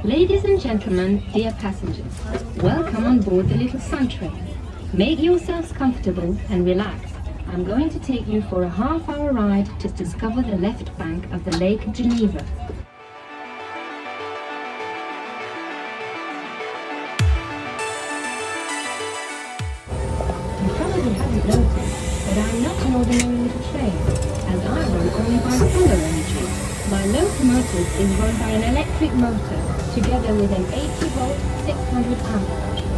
Ladies and gentlemen, dear passengers, welcome on board the little sun train. Make yourselves comfortable and relax. I'm going to take you for a half-hour ride to discover the left bank of the Lake Geneva. You probably haven't noticed that I'm not an ordinary little train, as I run only by solar energy. My locomotive is run by an electric motor, together with an 80-volt 600 amp battery.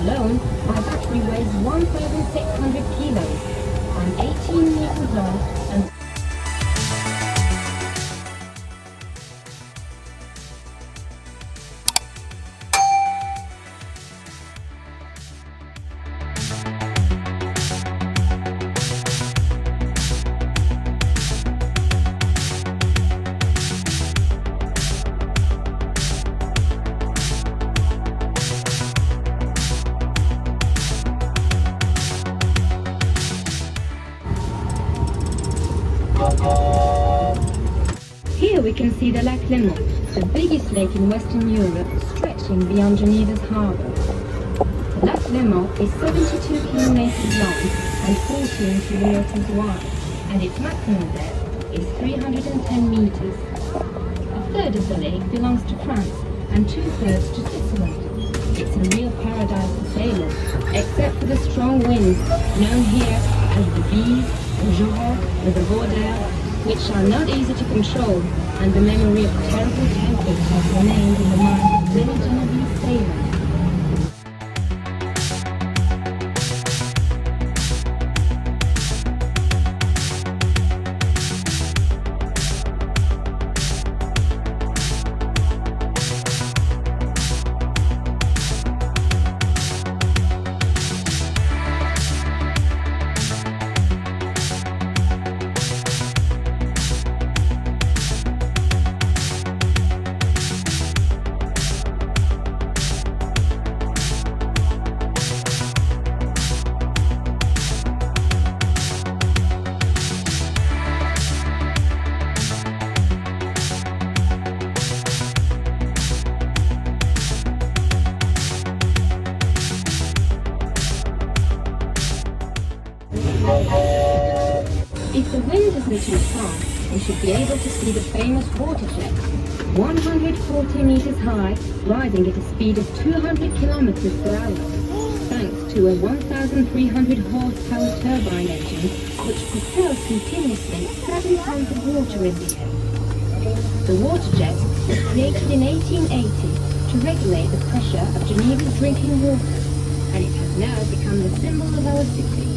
Alone, my battery weighs 1,600 kilos. I'm 18 meters long and here we can see the Lake Geneva, the biggest lake in Western Europe, stretching beyond Geneva's harbour. The Lake Geneva is 72 kilometers long and 14 kilometers wide, and its maximum depth is 310 meters. A third of the lake belongs to France and two-thirds to Switzerland. It's a real paradise for sailors, except for the strong winds, known here as the Bise, the Joran, the Border, which are not easy to control, and the memory of terrible tempests has remained in the minds of many Genovese sailors. If the wind isn't too strong, we should be able to see the famous water jet, 140 meters high, rising at a speed of 200 kilometers per hour, thanks to a 1,300 horsepower turbine engine which propels continuously 7 tons of water in the air. The water jet was created in 1880 to regulate the pressure of Geneva's drinking water, and it has now become the symbol of our city.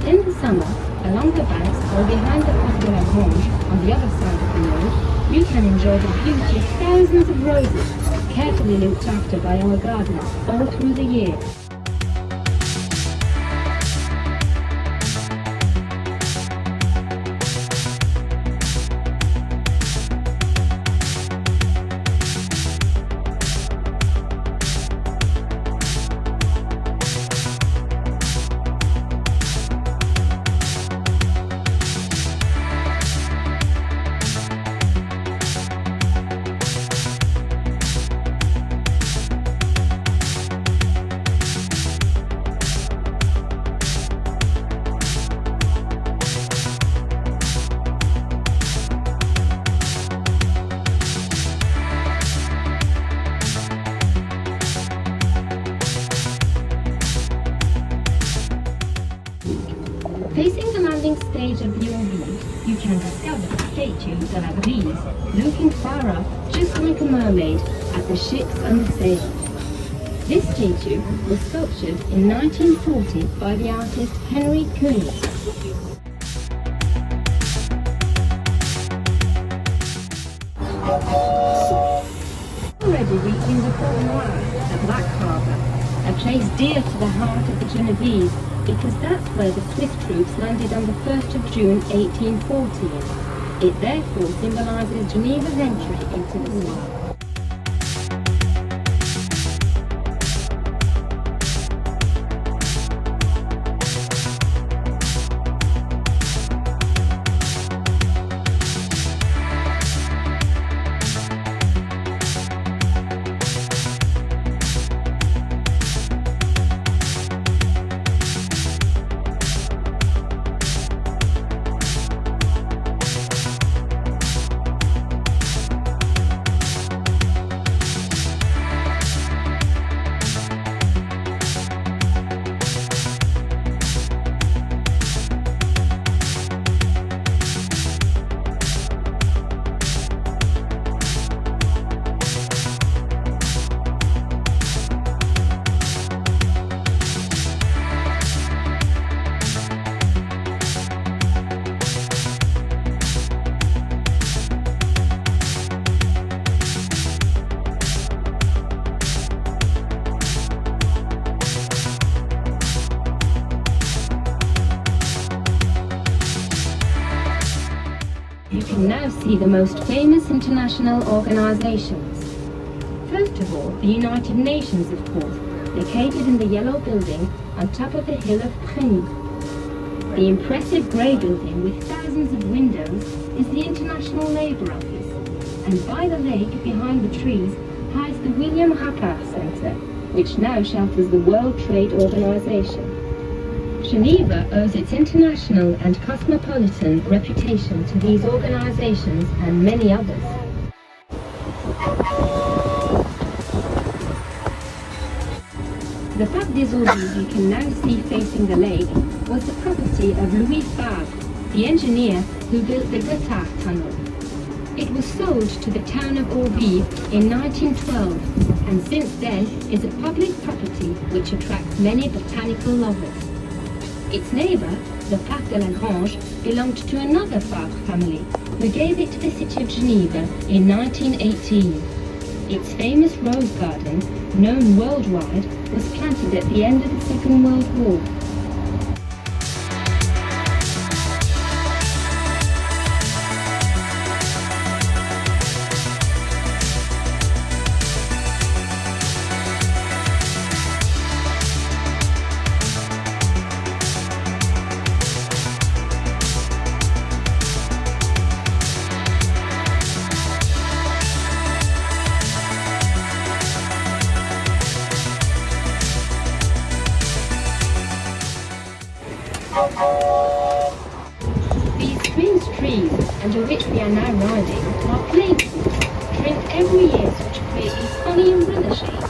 In the summer, along the banks or behind the Place de la Grange, on the other side of the road, you can enjoy the beauty of thousands of roses, carefully looked after by our gardeners all through the year. Facing the landing stage of the Orville, you can discover the statue de la Brise, looking far up, just like a mermaid, at the ships and the sails. This statue was sculptured in 1940 by the artist Henry Kuhn. Already reaching the Port Noir, the Black Harbour, a place dear to the heart of the Genevese, because that's where the Swiss troops landed on the 1st of June 1814. It therefore symbolises Geneva's entry into the Swiss. You can now see the most famous international organizations. First of all, the United Nations, of course, located in the yellow building on top of the hill of Preny. The impressive grey building with thousands of windows is the International Labour Office, and by the lake behind the trees hides the William Hackard Centre, which now shelters the World Trade Organization. Geneva owes its international and cosmopolitan reputation to these organizations and many others. The Parc des Orbies you can now see facing the lake was the property of Rues-Basses, the engineer who built the Gotthard Tunnel. It was sold to the town of Orbies in 1912 and since then is a public property which attracts many botanical lovers. Its neighbour, the Parc de la Grange, belonged to another Fabre family, who gave it to the city of Geneva in 1918. Its famous rose garden, known worldwide, was planted at the end of the Second World War. These strange trees, under which we are now riding, are plague fruits, trimmed every year so to create these funny umbrella shapes.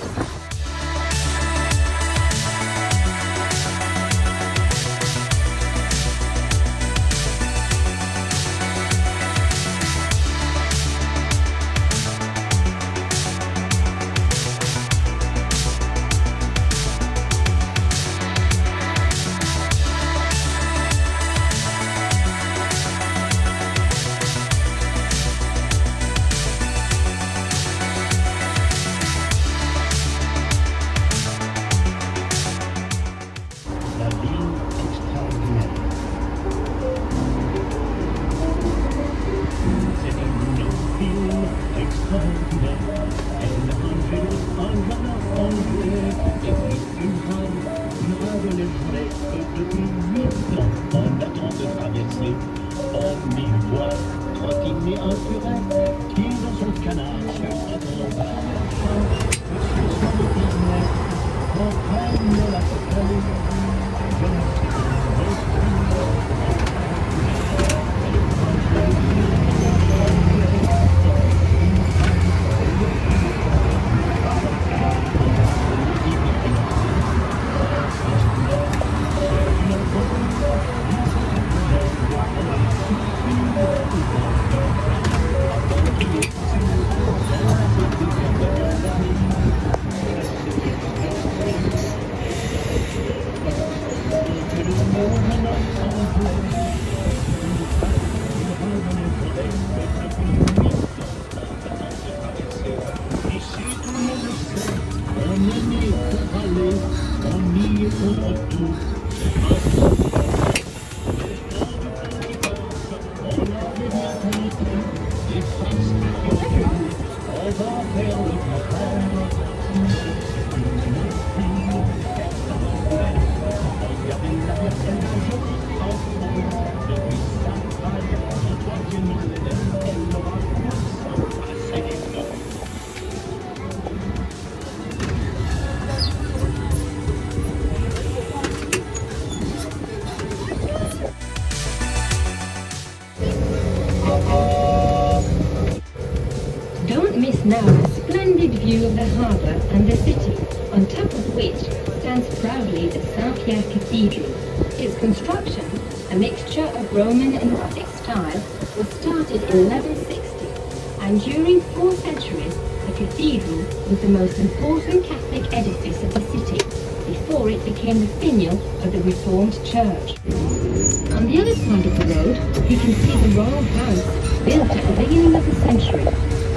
Don't miss now the splendid view of the harbour and the city, on top of which stands proudly the Saint-Pierre Cathedral. Its construction, a mixture of Roman and Gothic style, was started in 1160, and during 4 centuries the cathedral was the most important Catholic edifice of the city, before it became the finial of the Reformed Church. On the other side of the road, you can see the royal house, built at the beginning of the century.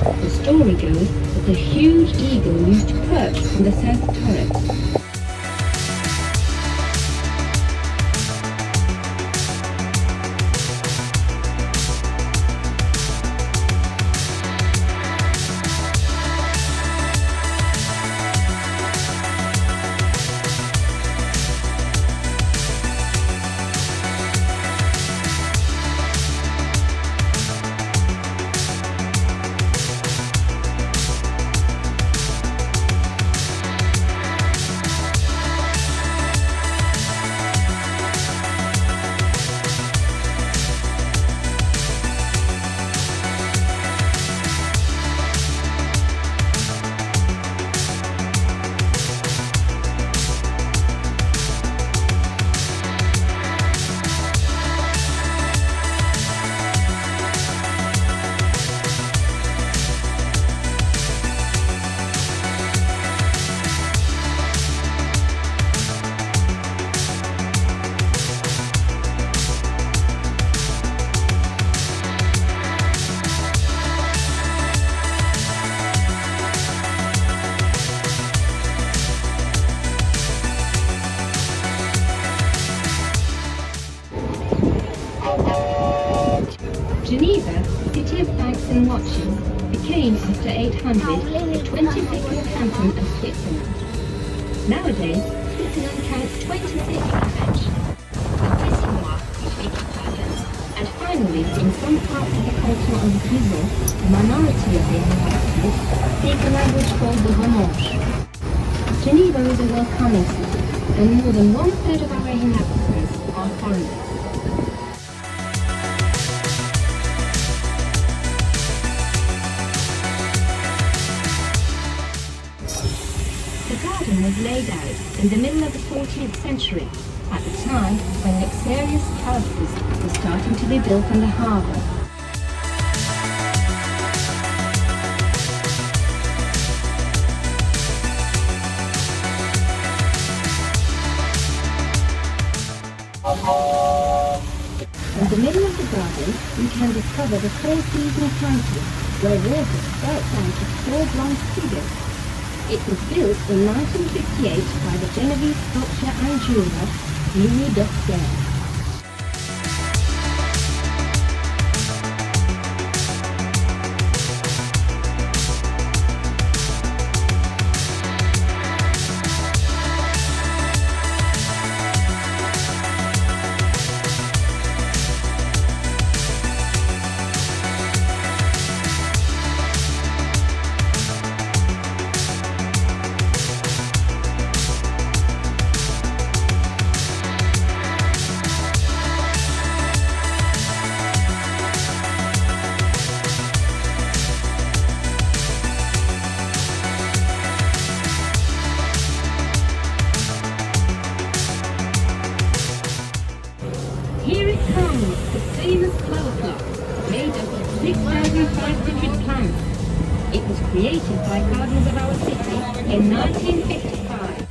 The story goes that the huge eagle used to perch from the south turret. Geneva, city of banks and watches, became after 800 the 25th canton of Switzerland. Nowadays, Switzerland counts 26 prefectures, and finally, in some parts of the canton of Grisons, a minority of the inhabitants speak a language called the Romanche. Geneva is a welcoming city, and more than 1/3 of our inhabitants are foreigners. The garden was laid out in the middle of the 14th century, at the time when luxurious houses were starting to be built on the harbour. In the middle of the garden, you can discover the four-season fountain, where water spouts out of 4 bronze figures. It was built in 1958 by the Genovese sculptor and jeweller Rues-Basses. Here it comes, the famous flower clock, made up of 6,500 plants. It was created by gardeners of our city in 1955.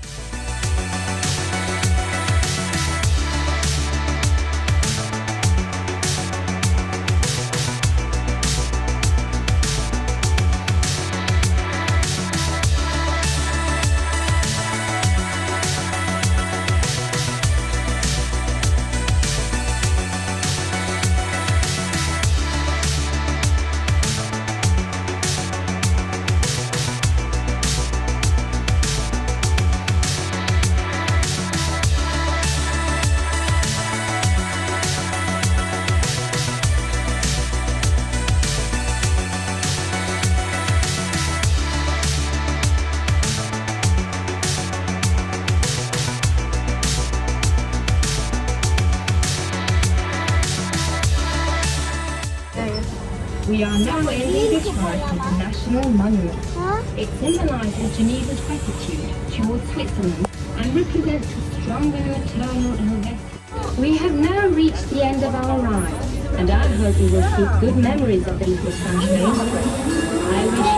We are now entering the site of the National Monument. It symbolises Geneva's gratitude towards Switzerland and represents a strong and maternal investment. We have now reached the end of our ride, and I hope you will keep good memories of Beautiful Tram. I wish